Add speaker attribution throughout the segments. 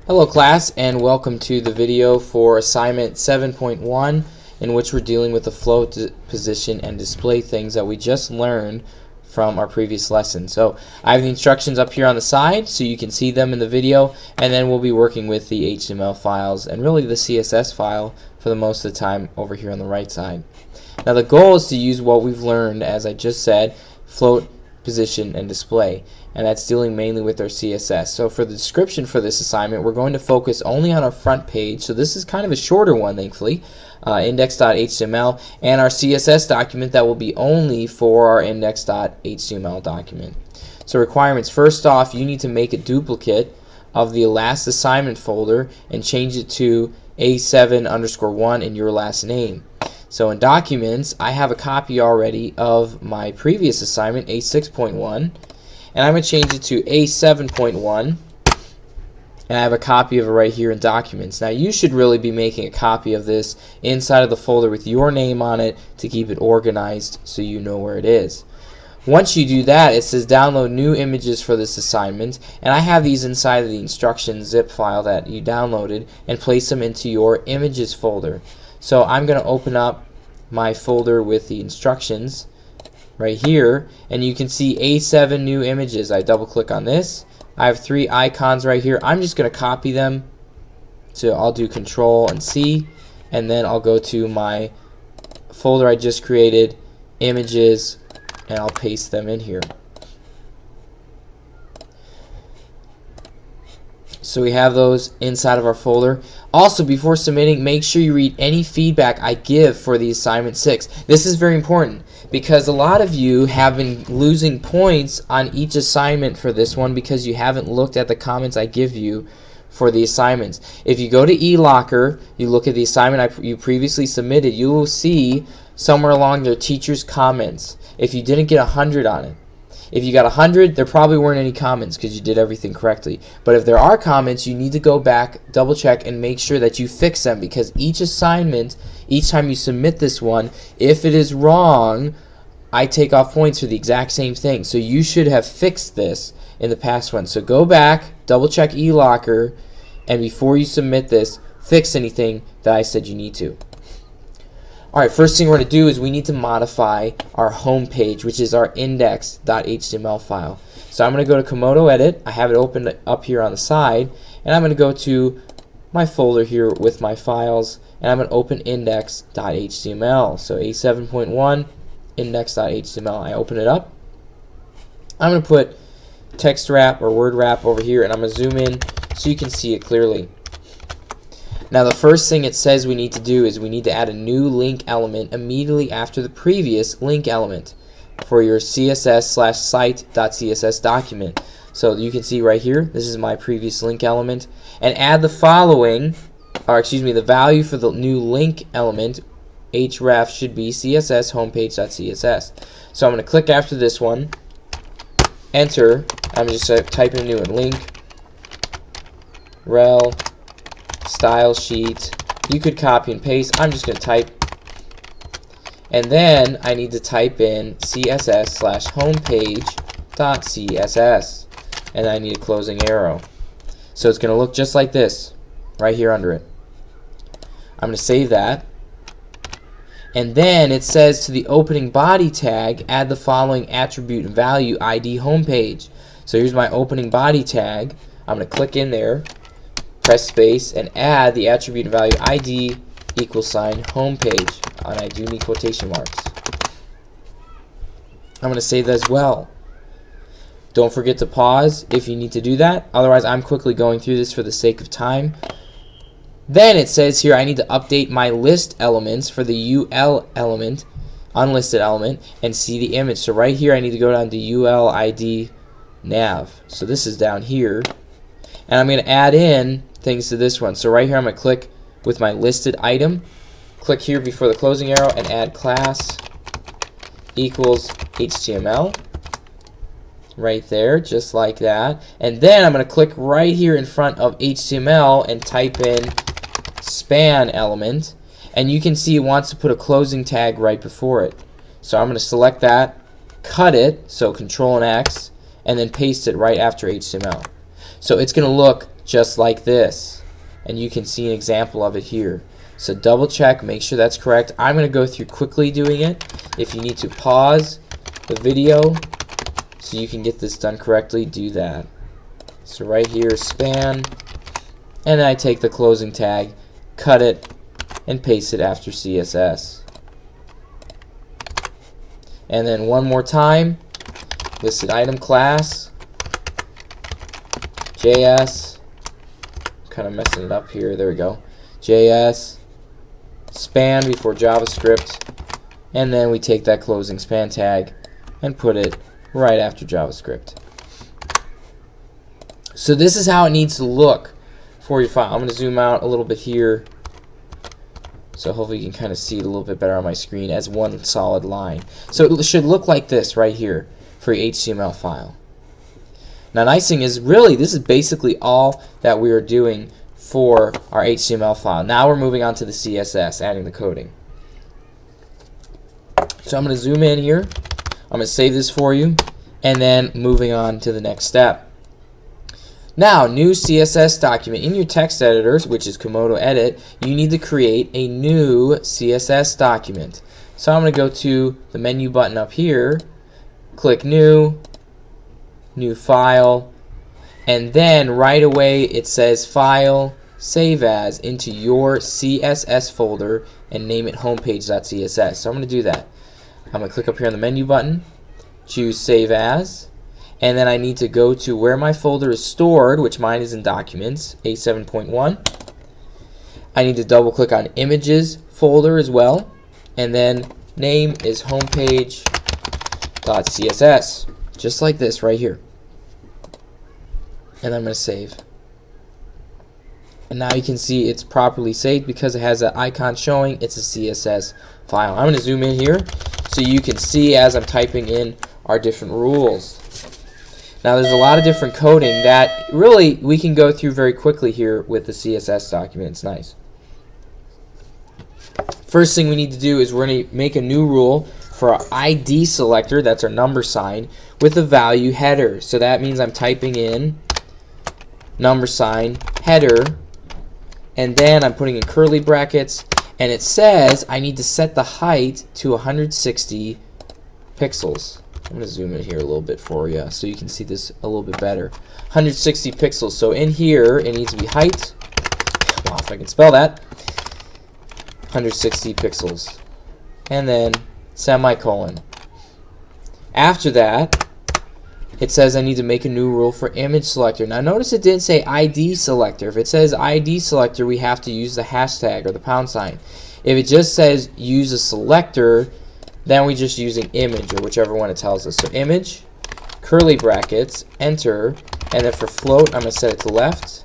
Speaker 1: Hello class, and welcome to the video for assignment 7.1, in which we're dealing with the float, position, and display things that we just learned from our previous lesson. So I have the instructions up here on the side so you can see them in the video, and then we'll be working with the HTML files and really the CSS file for the most of the time over here on the right side. Now the goal is to use what we've learned, as I just said, float, position, and display, and that's dealing mainly with our CSS. So for the description for this assignment, we're going to focus only on our front page. So this is kind of a shorter one, thankfully, index.html, and our CSS document that will be only for our index.html document. So requirements: first off, you need to make a duplicate of the last assignment folder and change it to A7.1 in your last name. So in Documents, I have a copy already of my previous assignment, A6.1, and I'm going to change it to A7.1, and I have a copy of it right here in Documents. Now you should really be making a copy of this inside of the folder with your name on it to keep it organized so you know where it is. Once you do that, it says download new images for this assignment, and I have these inside of the instructions zip file that you downloaded and place them into your images folder. So I'm going to open up my folder with the instructions right here, and you can see A7 new images. I double click on this. I have 3 icons right here. I'm just going to copy them. So I'll do Control and C, and then I'll go to my folder I just created, images, and I'll paste them in here. So we have those inside of our folder. Also, before submitting, make sure you read any feedback I give for the assignment 6. This is very important because a lot of you have been losing points on each assignment for this one because you haven't looked at the comments I give you for the assignments. If you go to eLocker, you look at the assignment you previously submitted, you will see somewhere along there teacher's comments if you didn't get 100 on it. If you got 100, there probably weren't any comments because you did everything correctly. But if there are comments, you need to go back, double check, and make sure that you fix them, because each assignment, each time you submit this one, if it is wrong, I take off points for the exact same thing. So you should have fixed this in the past one. So go back, double check eLocker, and before you submit this, fix anything that I said you need to. Alright, first thing we're going to do is we need to modify our home page, which is our index.html file. So I'm going to go to Komodo Edit. I have it open up here on the side, and I'm going to go to my folder here with my files, and I'm going to open index.html. So A7.1 index.html. I open it up. I'm going to put text wrap or word wrap over here, and I'm going to zoom in so you can see it clearly. Now the first thing it says we need to do is we need to add a new link element immediately after the previous link element for your css/site.css document. So you can see right here, this is my previous link element, and add the following, or excuse me, the value for the new link element. href should be css homepage.css. So I'm going to click after this one, enter. I'm just typing a new one, link rel style sheet. You could copy and paste. I'm just going to type, and then I need to type in css/homepage.css, and I need a closing arrow. So it's going to look just like this right here under it. I'm going to save that, and then it says to the opening body tag, add the following attribute and value: ID homepage. So here's my opening body tag. I'm going to click in there, press space, and add the attribute and value ID = homepage, and I do need quotation marks. I'm going to save that as well. Don't forget to pause if you need to do that, otherwise I'm quickly going through this for the sake of time. Then it says here I need to update my list elements for the UL element, unlisted element, and see the image. So right here I need to go down to UL ID nav. So this is down here, and I'm going to add in things to this one. So right here I'm going to click with my listed item, click here before the closing arrow, and add class equals HTML right there, just like that. And then I'm going to click right here in front of HTML and type in span element, and you can see it wants to put a closing tag right before it. So I'm going to select that, cut it, so Control and X, and then paste it right after HTML. So it's going to look just like this. And you can see an example of it here. So double check, make sure that's correct. I'm going to go through quickly doing it. If you need to pause the video so you can get this done correctly, do that. So right here, span, and then I take the closing tag, cut it, and paste it after CSS. And then one more time, listed item class, JS, kind of messing it up here, there we go, JS, span before JavaScript, and then we take that closing span tag and put it right after JavaScript. So this is how it needs to look for your file. I'm going to zoom out a little bit here, so hopefully you can kind of see it a little bit better on my screen as one solid line. So it should look like this right here for your HTML file. Now, nice thing is, really, this is basically all that we are doing for our HTML file. Now we're moving on to the CSS, adding the coding. So I'm going to zoom in here. I'm going to save this for you, and then moving on to the next step. Now, new CSS document. In your text editors, which is Komodo Edit, you need to create a new CSS document. So I'm going to go to the menu button up here, click New, New File, and then right away it says File, Save As into your CSS folder and name it homepage.css. So I'm going to do that. I'm going to click up here on the menu button, choose Save As, and then I need to go to where my folder is stored, which mine is in Documents, A7.1. I need to double click on Images folder as well, and then name is homepage.css, just like this right here. And I'm going to save. And now you can see it's properly saved because it has an icon showing it's a CSS file. I'm going to zoom in here so you can see as I'm typing in our different rules. Now there's a lot of different coding that really we can go through very quickly here with the CSS document. It's nice. First thing we need to do is we're going to make a new rule for our ID selector, that's our number sign, with a value header. So that means I'm typing in number sign header, and then I'm putting in curly brackets, and it says I need to set the height to 160 pixels. I'm going to zoom in here a little bit for you so you can see this a little bit better. 160 pixels. So in here it needs to be height, well, if I can spell that, 160 pixels. And then semicolon. After that, it says I need to make a new rule for image selector. Now notice it didn't say ID selector. If it says ID selector, we have to use the hashtag or the £. If it just says use a selector, then we're just using image or whichever one it tells us. So image, curly brackets, enter, and then for float I'm going to set it to left,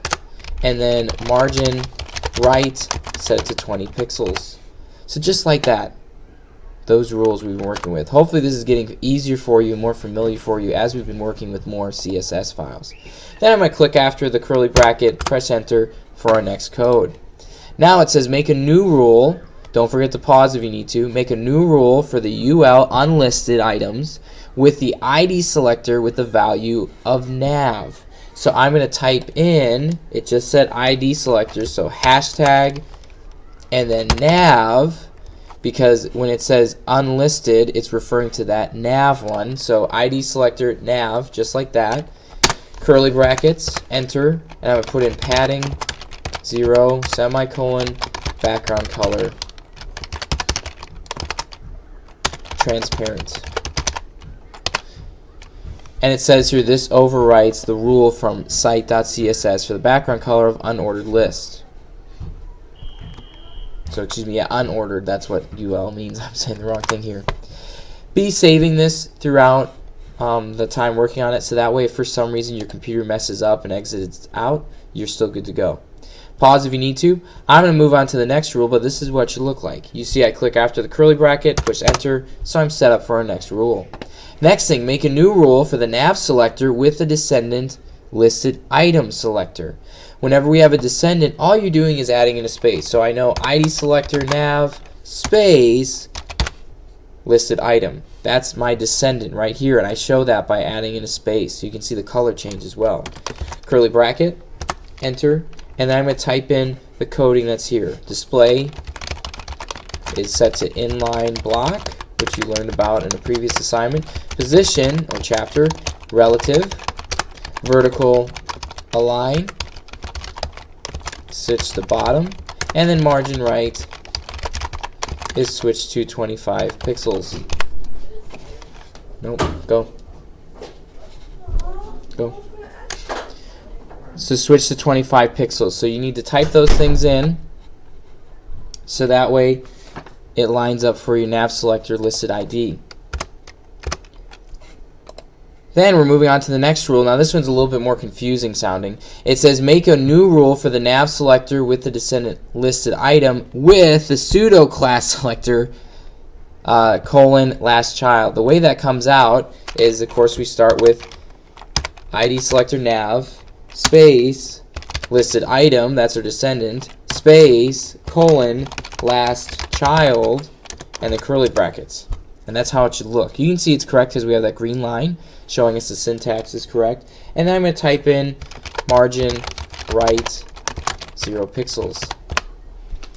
Speaker 1: and then margin right, set it to 20 pixels. So just like that, those rules we've been working with. Hopefully this is getting easier for you, more familiar for you as we've been working with more CSS files. Then I'm going to click after the curly bracket, press enter for our next code. Now it says make a new rule. Don't forget to pause if you need to. Make a new rule for the UL unlisted items with the ID selector with the value of nav. So I'm going to type in, it just said ID selector, so hashtag and then nav, because when it says unlisted, it's referring to that nav one. So ID selector nav, just like that. Curly brackets, enter, and I'm going to put in padding, 0, semicolon, background color, transparent. And it says here this overwrites the rule from site.css for the background color of unordered list. So excuse me, yeah, unordered, that's what UL means. I'm saying the wrong thing here. Be saving this throughout the time working on it, so that way if for some reason your computer messes up and exits out, you're still good to go. Pause if you need to. I'm going to move on to the next rule, but this is what it should look like. You see I click after the curly bracket, push enter, so I'm set up for our next rule. Next thing, make a new rule for the nav selector with the descendant listed item selector. Whenever we have a descendant, all you're doing is adding in a space. So I know ID selector nav space listed item. That's my descendant right here, and I show that by adding in a space. So you can see the color change as well. Curly bracket, enter, and then I'm going to type in the coding that's here. Display is set to inline block, which you learned about in a previous assignment. Position or chapter, relative, vertical align, switch to bottom, and then margin right is switched to 25 pixels. Nope, go. So switch to 25 pixels. So you need to type those things in so that way it lines up for your nav selector listed ID. Then we're moving on to the next rule. Now this one's a little bit more confusing sounding. It says make a new rule for the nav selector with the descendant listed item with the pseudo class selector colon last child. The way that comes out is, of course, we start with ID selector nav space listed item, that's our descendant, space colon last child, and the curly brackets. And that's how it should look. You can see it's correct because we have that green line showing us the syntax is correct. And then I'm going to type in margin right 0 pixels,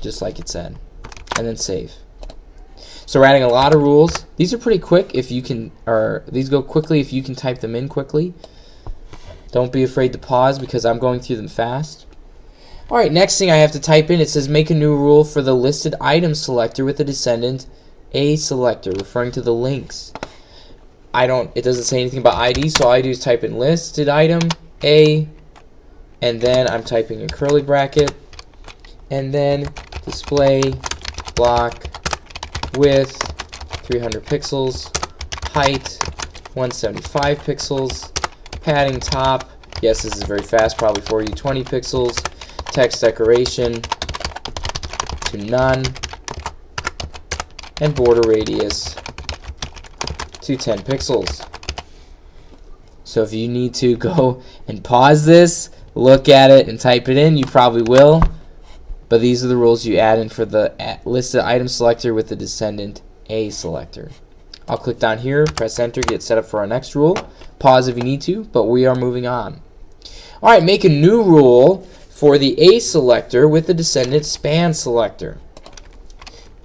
Speaker 1: just like it said, and then save. So we're adding a lot of rules. These are pretty quick if you can, or these go quickly if you can type them in quickly. Don't be afraid to pause because I'm going through them fast. Alright, next thing I have to type in, it says make a new rule for the listed item selector with the descendant A selector, referring to the links. It doesn't say anything about ID, so all I do is type in listed item A, and then I'm typing in curly bracket, and then display block width 300 pixels, height 175 pixels, padding top, yes this is very fast probably for you, 20 pixels, text decoration to none, and border radius to 10 pixels. So if you need to go and pause this, look at it and type it in, you probably will. But these are the rules you add in for the listed item selector with the descendant A selector. I'll click down here, press enter, get set up for our next rule. Pause if you need to, but we are moving on. Alright, make a new rule for the A selector with the descendant span selector.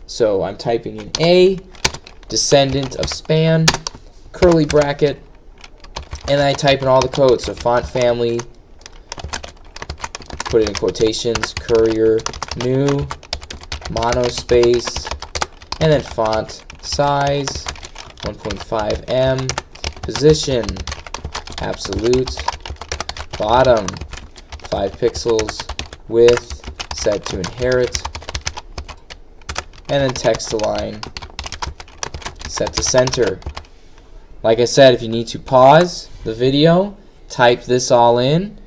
Speaker 1: So I'm typing in A, descendant of span, curly bracket, and then I type in all the codes. So font family, put it in quotations, courier, new, monospace, and then font size, 1.5 M, position, absolute, bottom, 5 pixels, width, set to inherit, and then text align, set to center. Like I said, if you need to pause the video, type this all in.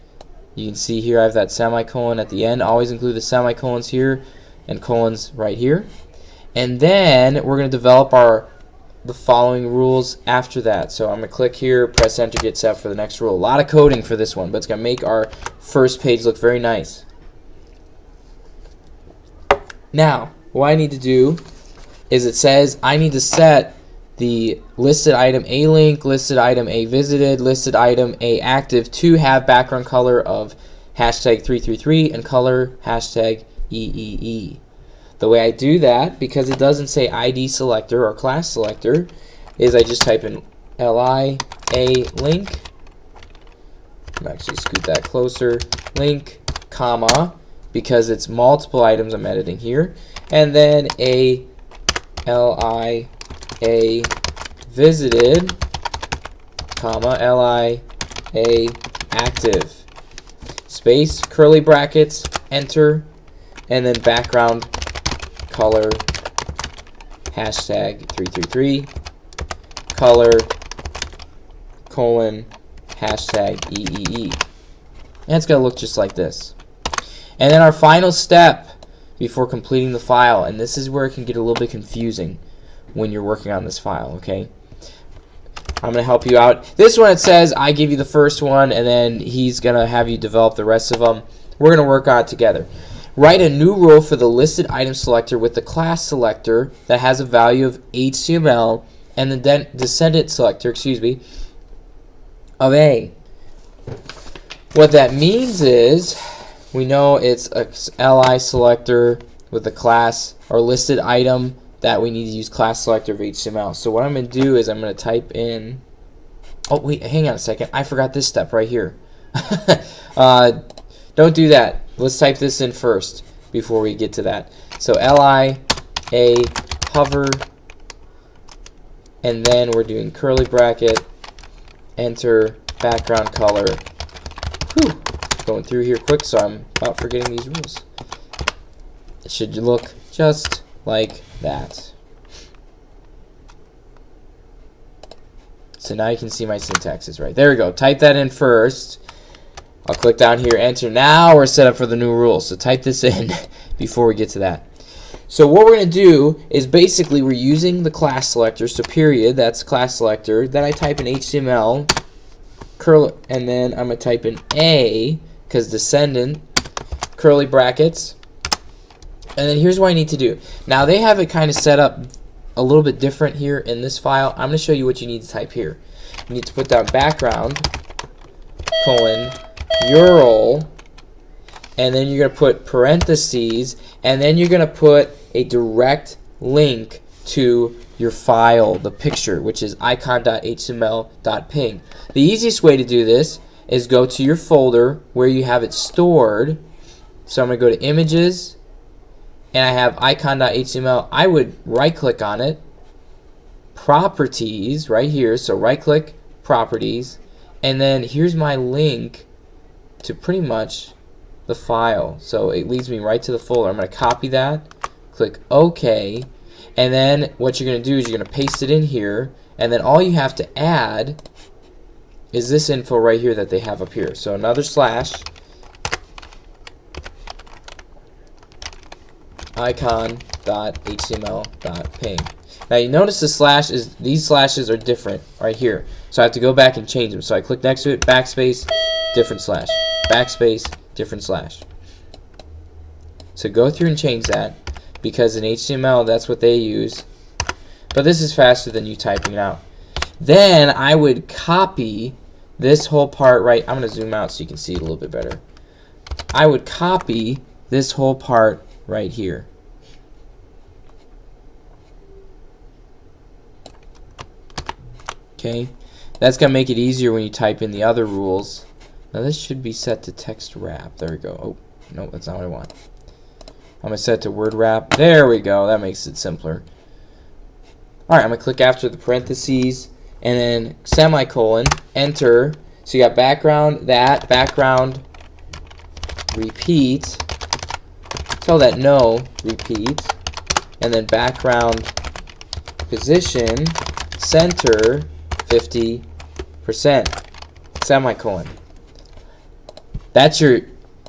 Speaker 1: You can see here I have that semicolon at the end. Always include the semicolons here and colons right here. And then we're going to develop the following rules after that. So I'm going to click here, press enter, get set for the next rule. A lot of coding for this one, but it's going to make our first page look very nice. Now, what I need to do is it says I need to set the listed item A link, listed item A visited, listed item A active to have background color of hashtag 333 and color hashtag EEE. The way I do that, because it doesn't say ID selector or class selector, is I just type in li a link. I'm actually scoot that closer. Link, comma, because it's multiple items I'm editing here, and then a li a visited, comma, li a active, space, curly brackets, enter, and then background color hashtag 333, color colon hashtag EEE. And it's going to look just like this. And then our final step before completing the file, and this is where it can get a little bit confusing when you're working on this file, okay? I'm going to help you out. This one, it says I give you the first one, and then he's going to have you develop the rest of them. We're going to work on it together. Write a new rule for the listed item selector with the class selector that has a value of HTML and the descendant selector, of A. What that means is we know it's a li selector with a class or listed item that we need to use class selector of HTML. So what I'm going to do is I'm going to type in, oh wait, hang on a second, I forgot this step right here. Don't do that. Let's type this in first before we get to that. So li a hover, and then we're doing curly bracket, enter background color. Whew. Going through here quick, so I'm about forgetting these rules. It should look just like that. So now you can see my syntax is right. There we go. Type that in first. I'll click down here, enter. Now we're set up for the new rules. So type this in before we get to that. So what we're going to do is basically we're using the class selector, so period, that's class selector. Then I type in HTML, curl, and then I'm going to type in A, because Descendant, curly brackets. And then here's what I need to do. Now they have it kind of set up a little bit different here in this file. I'm going to show you what you need to type here. You need to put down background, colon, URL, and then you're going to put parentheses, and then you're going to put a direct link to your file, the picture, which is icon.html.ping. The easiest way to do this is go to your folder where you have it stored. So I'm going to go to images, and I have icon.html. I would right click on it, properties right here, so right click properties, and then here's my link to pretty much the file. So it leads me right to the folder. I'm going to copy that, click OK, and then what you're going to do is you're going to paste it in here, and then all you have to add is this info right here that they have up here. So another slash, icon.html.ping. Now you notice the slash is, these slashes are different right here. So I have to go back and change them. So I click next to it, backspace, different slash, backspace, different slash. So go through and change that, because in HTML that's what they use. But this is faster than you typing it out. Then I would copy this whole part right. I'm going to zoom out so you can see it a little bit better. I would copy this whole part right here. Okay, that's going to make it easier when you type in the other rules. Now this should be set to text wrap. There we go. Oh, no, that's not what I want. I'm going to set it to word wrap. There we go. That makes it simpler. Alright, I'm going to click after the parentheses, and then semicolon, enter. So you got background, that, background, repeat. Tell that no, repeat. And then background, position, center, 50%, semicolon. That's your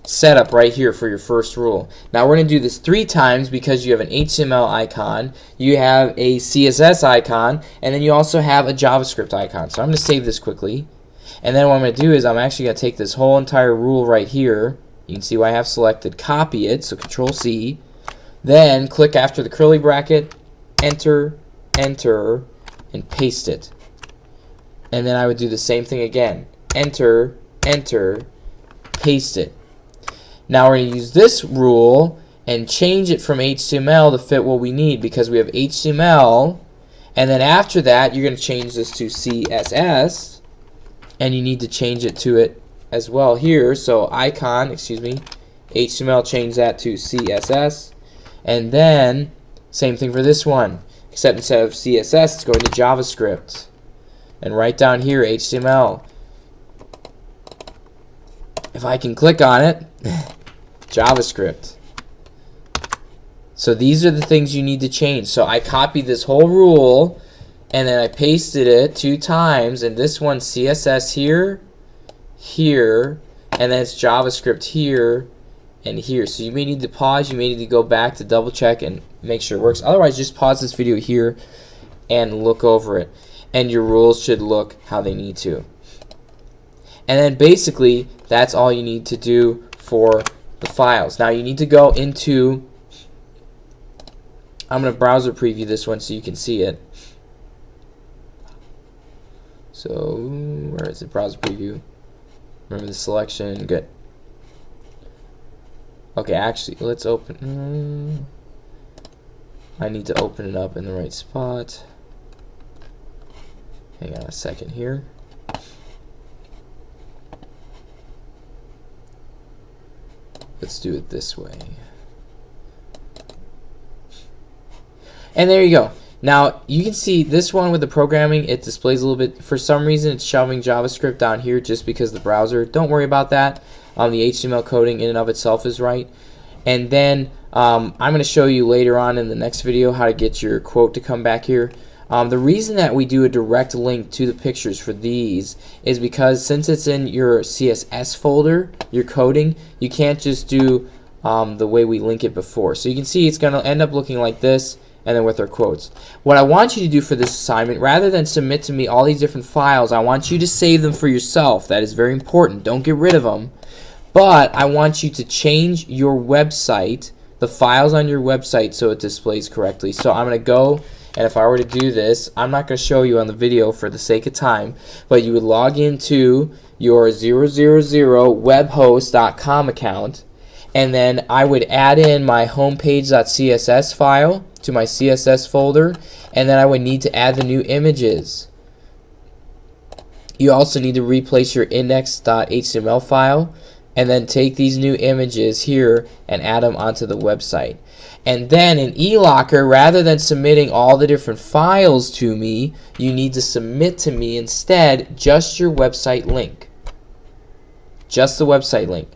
Speaker 1: setup right here for your first rule. Now we're going to do this 3 times because you have an HTML icon, you have a CSS icon, and then you also have a JavaScript icon. So I'm going to save this quickly. And then what I'm going to do is I'm actually going to take this whole entire rule right here. You can see what I have selected, copy it, so Control C. Then click after the curly bracket, enter, enter, and paste it. And then I would do the same thing again. Enter, enter, paste it. Now we're going to use this rule and change it from HTML to fit what we need, because we have HTML, and then after that you're going to change this to CSS, and you need to change it to it as well here. So icon, HTML, change that to CSS, and then same thing for this one, except instead of CSS it's going to JavaScript, and right down here HTML. If I can click on it, JavaScript. So these are the things you need to change. So I copied this whole rule and then I pasted it 2 times, and this one CSS here, here, and then it's JavaScript here and here. So you may need to pause, you may need to go back to double check and make sure it works. Otherwise just pause this video here and look over it, and your rules should look how they need to. And then basically that's all you need to do for the files. Now you need to go into, I'm going to browser preview this one so you can see it. So where is it? Browser preview. Remember the selection. Good. Okay, actually, let's open. I need to open it up in the right spot. Hang on a second here. Let's do it this way. And there you go. Now you can see this one with the programming, it displays a little bit. For some reason it's shoving JavaScript down here just because the browser. Don't worry about that. The HTML coding in and of itself is right. And then I'm going to show you later on in the next video how to get your quote to come back here. The reason that we do a direct link to the pictures for these is because since it's in your CSS folder, your coding, you can't just do the way we link it before. So you can see it's going to end up looking like this, and then with our quotes. What I want you to do for this assignment, rather than submit to me all these different files, I want you to save them for yourself. That is very important. Don't get rid of them. But I want you to change your website, the files on your website, so it displays correctly. So I'm going to go, and if I were to do this, I'm not going to show you on the video for the sake of time, but you would log into your 000webhost.com account, and then I would add in my homepage.css file to my CSS folder, and then I would need to add the new images. You also need to replace your index.html file, and then take these new images here and add them onto the website. And then in eLocker, rather than submitting all the different files to me, you need to submit to me instead just your website link. Just the website link.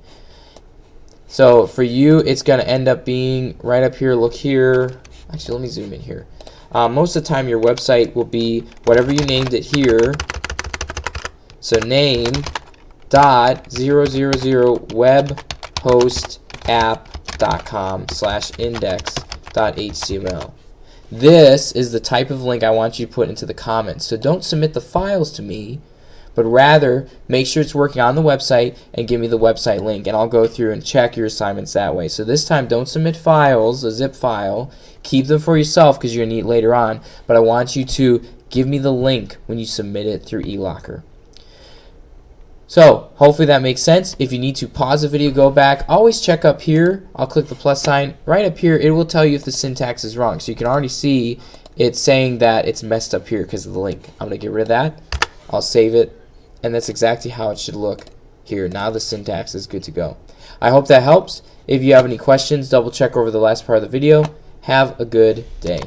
Speaker 1: So for you, it's going to end up being right up here. Look here. Actually, let me zoom in here. Most of the time, your website will be whatever you named it here. So name.000webhostapp.com/index.html. This is the type of link I want you to put into the comments. So don't submit the files to me, but rather make sure it's working on the website and give me the website link, and I'll go through and check your assignments that way. So this time, don't submit files, a zip file. Keep them for yourself because you're going to need it later on, but I want you to give me the link when you submit it through eLocker. So hopefully that makes sense. If you need to pause the video, go back, always check up here. I'll click the plus sign. Right up here, it will tell you if the syntax is wrong. So you can already see it's saying that it's messed up here because of the link. I'm going to get rid of that. I'll save it. And that's exactly how it should look here. Now the syntax is good to go. I hope that helps. If you have any questions, double check over the last part of the video. Have a good day.